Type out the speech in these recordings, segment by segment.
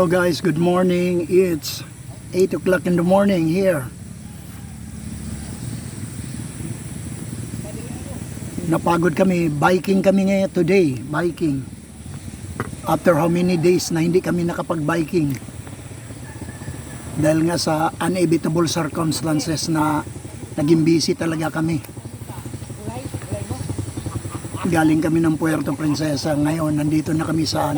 Hello guys, good morning. It's 8 o'clock in the morning here. Napagod kami, biking kami ngayon today, biking. After how many days na hindi kami nakapag-biking. Dahil nga sa inevitable circumstances na naging busy talaga kami. Galing kami ng Puerto Princesa, ngayon nandito na kami sa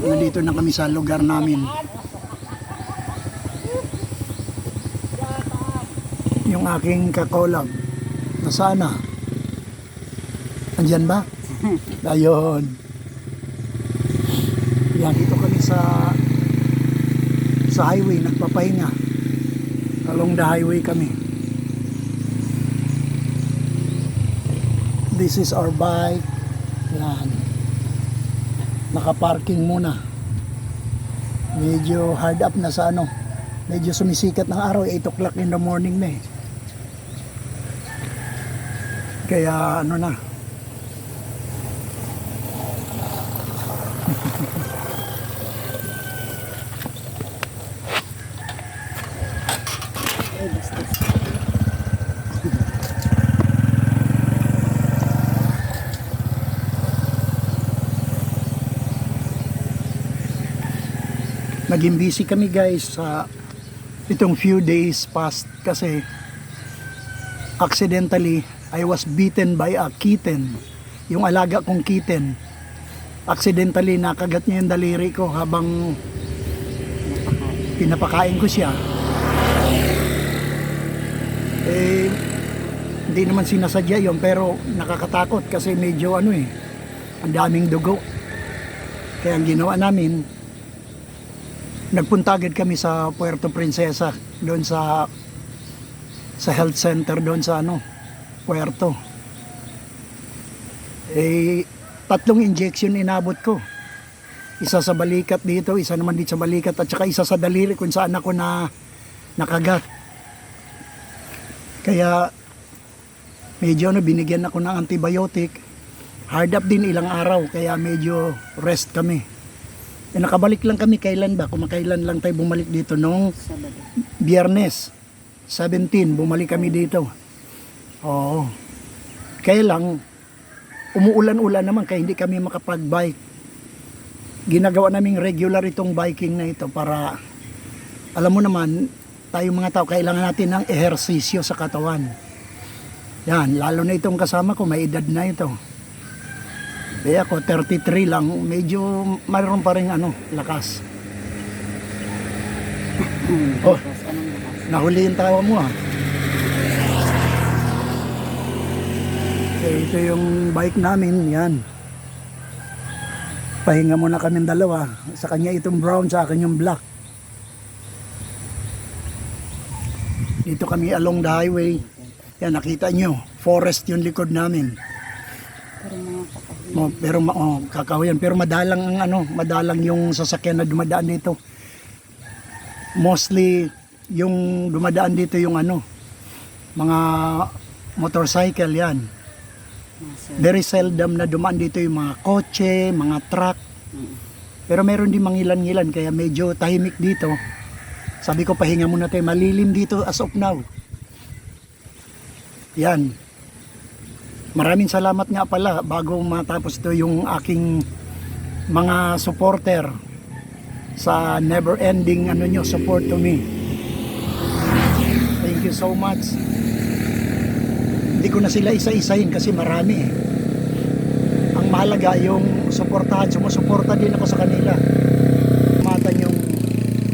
nandito na kami sa lugar namin. Yung aking kakolab, nasaan na? Andyan ba? Ayun. Yan, dito kami sa highway, nagpapahinga. Along the highway kami. This is our bike. Yan. Nakaparking muna. Medyo hard up na sa medyo sumisikat ng araw, 8 o'clock in the morning na eh. Kaya na naging busy kami guys sa itong few days past kasi accidentally I was bitten by a kitten. Yung alaga kong kitten accidentally nakagat niya yung daliri ko habang pinapakain ko siya. Hindi naman sinasadya yun, pero nakakatakot kasi medyo ang daming dugo. Kaya ang ginawa namin, nagpunta agad kami sa Puerto Princesa, doon sa health center doon sa Puerto. 3 injection inabot ko. Isa sa balikat dito, isa naman dito sa balikat, at saka isa sa daliri kung saan ako nakagat. Kaya medyo binigyan ako ng antibiotic. Hard up din ilang araw, kaya medyo rest kami. Nakabalik lang kami kailan ba? Kumakailan lang tayo bumalik dito nung Biyernes 17, bumalik kami dito. Oo. Kaya lang umuulan-ulan naman kaya hindi kami makapag-bike. Ginagawa naming regular itong biking na ito para alam mo naman, tayong mga tao kailangan natin ng ehersisyo sa katawan. Yan, lalo na itong kasama ko, may edad na ito. Kaya ako 33 lang, medyo mayroon pa rin lakas. Oh, nahuli yung tawa mo ito yung bike namin, yan. Pahinga muna kaming dalawa. Sa kanya itong brown, sa akin yung black. Dito kami along the highway. Yan, nakita nyo, forest yung likod namin. Kakahuyan, pero madalang madalang yung sasakyan na dumadaan dito. Mostly yung dumadaan dito yung mga motorcycle yan. Very seldom na dumaan dito yung mga kotse, mga truck. Pero meron din mangilan-ngilan kaya medyo tahimik dito. Sabi ko pahinga muna tayo, malilim dito as of now. Yan. Maraming salamat nga pala bago matapos to yung aking mga supporter sa never ending support to me. Thank you so much. Hindi ko na sila isa-isahin kasi marami Ang mahalaga yung suportahan, sumusuporta din ako sa kanila. Matan yung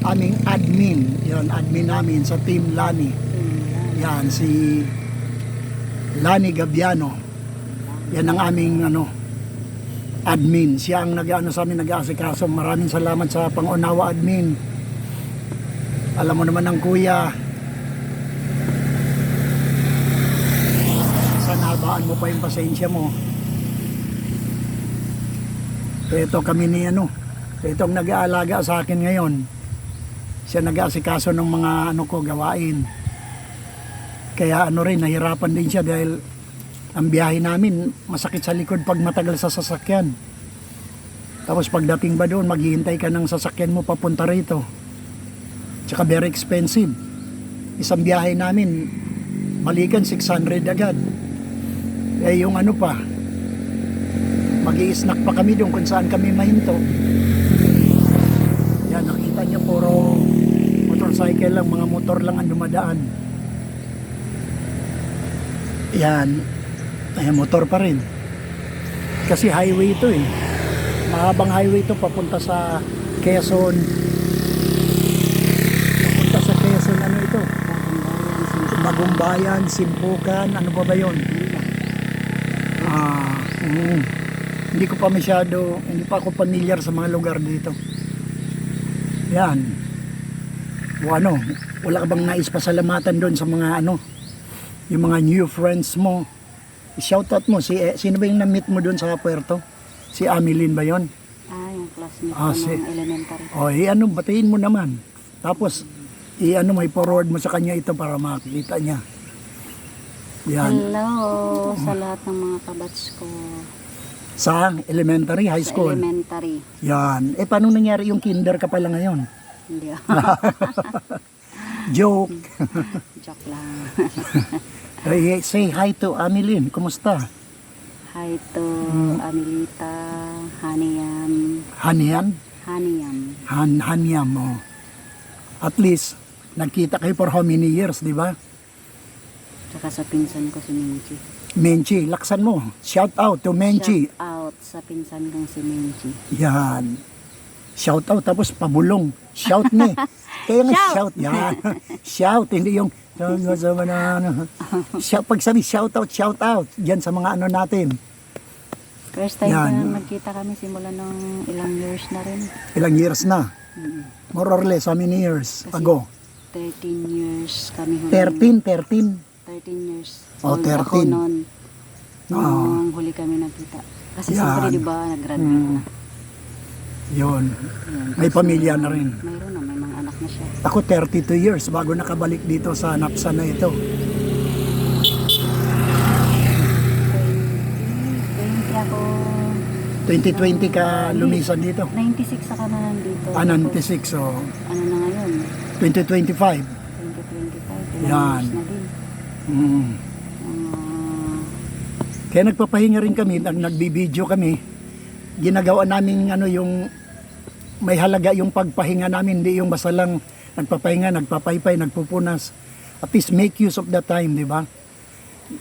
aming admin, yun, admin namin sa Team Lani. Yan, si Lani Gabiano. Yan ang aming admin. Siya ang sa amin nag-aasikaso. Maraming salamat sa pangunawa, admin. Alam mo naman ang kuya, sanabaan mo pa yung pasensya mo. Ito kami ni ito ang nag-aalaga sa akin ngayon. Siya nag-aasikaso ng mga gawain. Kaya rin, nahirapan din siya dahil ang biyahe namin masakit sa likod pag matagal sa sasakyan. Tapos pagdating ba doon, maghihintay ka ng sasakyan mo papunta rito. Tsaka very expensive. Isang biyahe namin, balikan 600 agad. Eh yung ano pa, mag-i-snack pa kami doon kung saan kami mahinto. Yan, nakita niyo puro motorcycle lang, mga motor lang ang dumadaan. Yan, ay motor pa rin. Kasi highway ito eh. Mahabang highway ito papunta sa Quezon. Papunta sa Quezon, ano ito? Bagumbayan, Simpukan, ano ba ba yun? Hindi ko pa masyado, hindi pa ako familiar sa mga lugar dito. Yan. O ano, wala ka bang nais pasalamatan doon sa mga ano, yung mga new friends mo? I-shoutout mo, sino ba yung na-meet mo doon sa Puerto? Si Ameline ba yon? Yung classmate ko ng elementary. Ano, batiin mo naman. Tapos, ano, may forward mo sa kanya ito para makikita niya. Yan. Hello sa lahat ng mga kabats ko. Sa elementary, high Sa school. elementary. Yan. Paano nangyari yung kinder ka pala ngayon? Hindi. Joke. Joke lang. Say hi to Ameline. Kumusta? Hi to Amelita, Haniam. Hanian? Haniam. Haniam, oh. At least, nagkita kayo for how many years, di ba? Tsaka sa pinsan ko si Minchi. Menchi, laksan mo. Shout out to Menchi. Shout out sa pinsan kong si Minchi. Yan. Shout out, tapos pabulong. Shout ni. Kaya nga shout. Yan. Shout, hindi yung shout, pag sabi shout out. Yan sa mga ano natin. First time Yan. na nagkita kami simula nung ilang years na rin. Ilang years na? More or less, how many years Kasi ago? 13 years kami huli. 13. 13 years. Oh, Old 13. Ako noon. Nung huli kami nagkita. Kasi Yan. siyempre di ba nag-graduate na. Yun. Yan. May Tapos pamilya na rin. Mayroon na, may mga anak na siya. Ako 32 years bago nakabalik dito sa Napsa na ito. 20 ako. 2020 ka lumisan dito. 96 ako na nandito. 96, so Ano na ngayon? 2025. 2025. Yan. Years na din. Mm. Kaya nagpapahinga rin kami, nagbibideo kami. Ginagawa namin ano yung may halaga yung pagpahinga namin, hindi yung basta lang nagpapahinga, nagpapaypay, nagpupunas. At least make use of the time, di ba?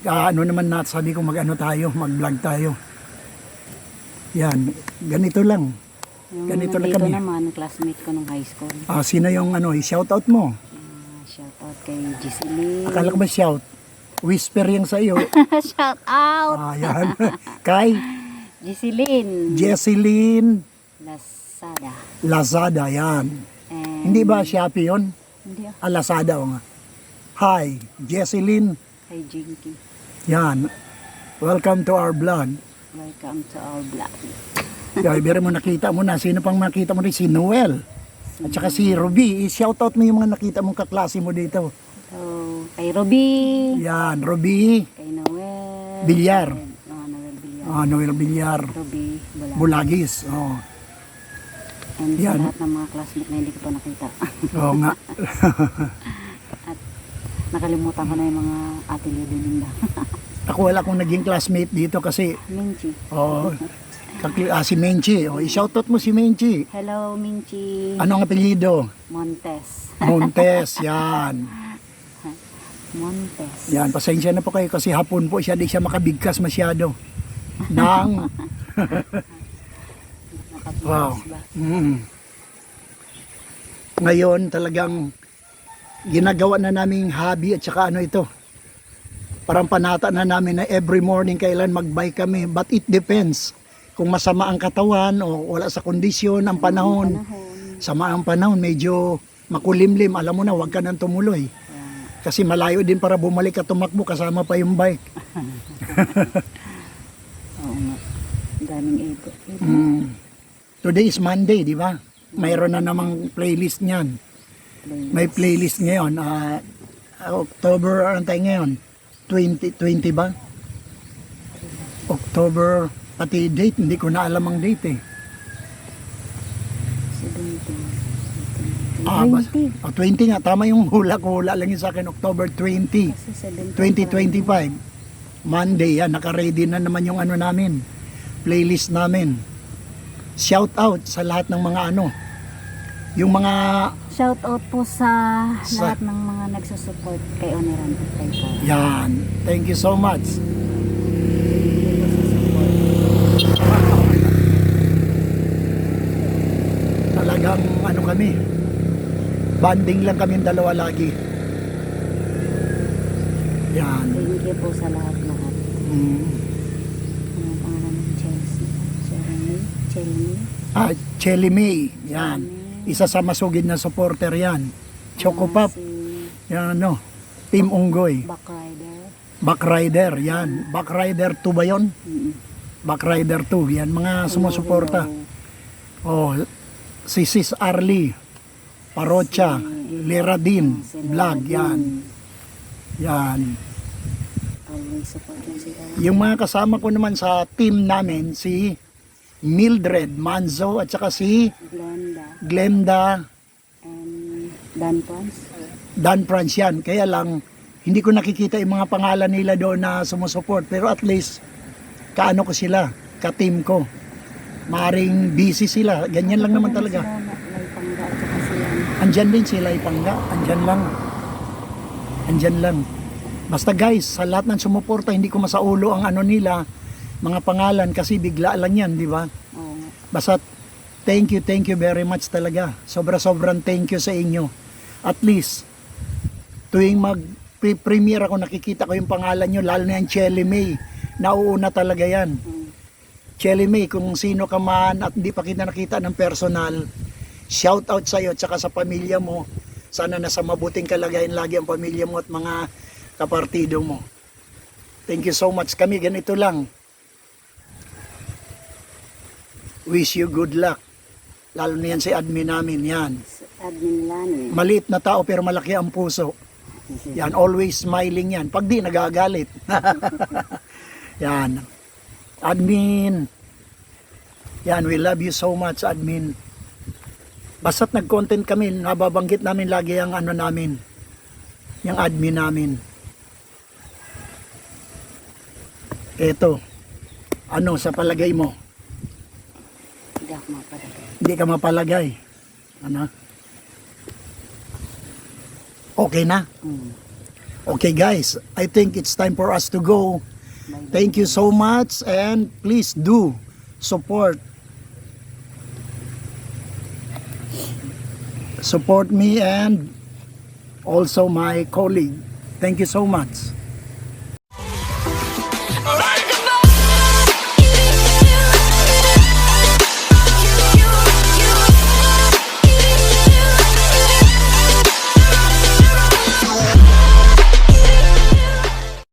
Ano naman sabi ko mag-ano tayo, mag-vlog tayo. Yan, ganito lang. Yung Ganito na nandito kami. naman, classmate ko nung high school. Sino yung ano, i-shoutout mo? Shout out kay Giseline. Akala ko ba shout? Whisper yung sa iyo. Shout out! Yan. Kay Giseline. Jesseline Lazada. Lazada, yan. And Hindi ba Shopee yun? Hindi Lazada o nga. Hi, Jesseline. Kay Jinky. Yan. Welcome to our vlog. Welcome to our vlog. Biro mo nakita mo na. Sino pang makita mo rin? Si Noel. At saka si Ruby. I-shoutout mo yung mga nakita mong kaklase mo dito. So, kay Ruby. Yan, Ruby. Kay Noel. Bilyar. Noel Bilyar. Noel Villar. Ruby Bulag. Bulagis. And Yan. sa lahat ng mga classmate na hindi ko pa nakita. Oo nga. At nakalimutan ko na yung mga ate Lady Linda. Ako wala akong naging classmate dito kasi Minchi. si Menchi. I-shoutout mo si Menchi. Hello, Minchi. Anong apelyido? Montes. Montes, yan. Montes. Yan, pasensya na po kayo kasi hapon po siya, di siya makabigkas masyado. Nang, wow. Nakapagpas ba? Ngayon talagang ginagawa na naming hobby at saka ano ito. Parang panata na namin na every morning kailan mag-bike kami. But it depends. Kung masama ang katawan o wala sa kondisyon ang panahon. Sama ang panahon, medyo makulimlim. Alam mo na, huwag ka nang tumuloy. Kasi malayo din para bumalik at tumakbo kasama pa yung bike. Oo nga. Daming ego. Today is Monday, di ba? Mayroon na namang playlist niyan. May playlist ngayon. October, ano tayo ngayon? 2020 ba? October, pati date, hindi ko na alam ang date eh. 20. 20 nga, tama yung hula ko. Hula lang yun sa akin, October 20, Kasi 7. 2025. Monday, yan, naka-ready na naman yung ano namin, playlist namin. Shout out sa lahat ng mga ano, yung mga, Shout out po sa Sa- lahat ng mga nagsusupport kay Oniran at kay Paul. yan, thank you so much. Talagang ano kami, banding lang kami dalawa lagi. Yan. Thank you po sa lahat-lahat. Mm. Ano ang pangalan ng Chelsea? Chelmy? Chelly May, yan. Isa sa masugid na supporter yan. Choco Pop, Si yan ano, Team Unggoy. Backrider. Backrider, yan. Backrider 2 ba yun? Mm-mm. Backrider 2, yan mga sumusuporta. Oh, si Sis Arlie, Parocha, Liradin, Vlog, yan. Yan. Always support lang sila. Yung mga kasama ko naman sa team namin, si Mildred Manzo at saka si Glenda And Dan Pons. Dan France yan. Kaya lang, hindi ko nakikita yung mga pangalan nila doon na sumusuport. Pero at least, kaano ko sila, ka-team ko. Maring busy sila. Ganyan lang naman talaga. May pangga at saka sila. Andyan din sila ipangga. Andyan lang. Andyan lang. Basta guys, sa lahat ng sumuporta, hindi ko masaulo ang ano nila, mga pangalan kasi bigla lang yan, di ba? Oo nga. Basta thank you very much talaga. Sobrang thank you sa inyo. At least, tuwing mag-premiere ako, nakikita ko yung pangalan nyo, lalo na yung Chelly May. Nauuna talaga yan. Chelly May, kung sino ka man at hindi pa kita nakita ng personal, shout out sa iyo at saka sa pamilya mo. Sana nasa mabuting kalagayan lagi ang pamilya mo at mga kapartido mo. Thank you so much. Kami ganito lang. Wish you good luck. Lalo na yan si admin namin, yan. Admin Lani. Maliit na tao pero malaki ang puso. Yan, always smiling yan. Pag di, nagagalit. Yan. Admin. Yan, we love you so much, admin. Basta't nag-content kami, nababanggit namin lagi ang ano namin. Yung admin namin. Eto. Ano sa palagay mo? Hindi ako mapalagay. Hindi ka mapalagay. Ano? Okay na? Okay guys, I think it's time for us to go. Thank you so much and please do support me and also my colleague. Thank you so much.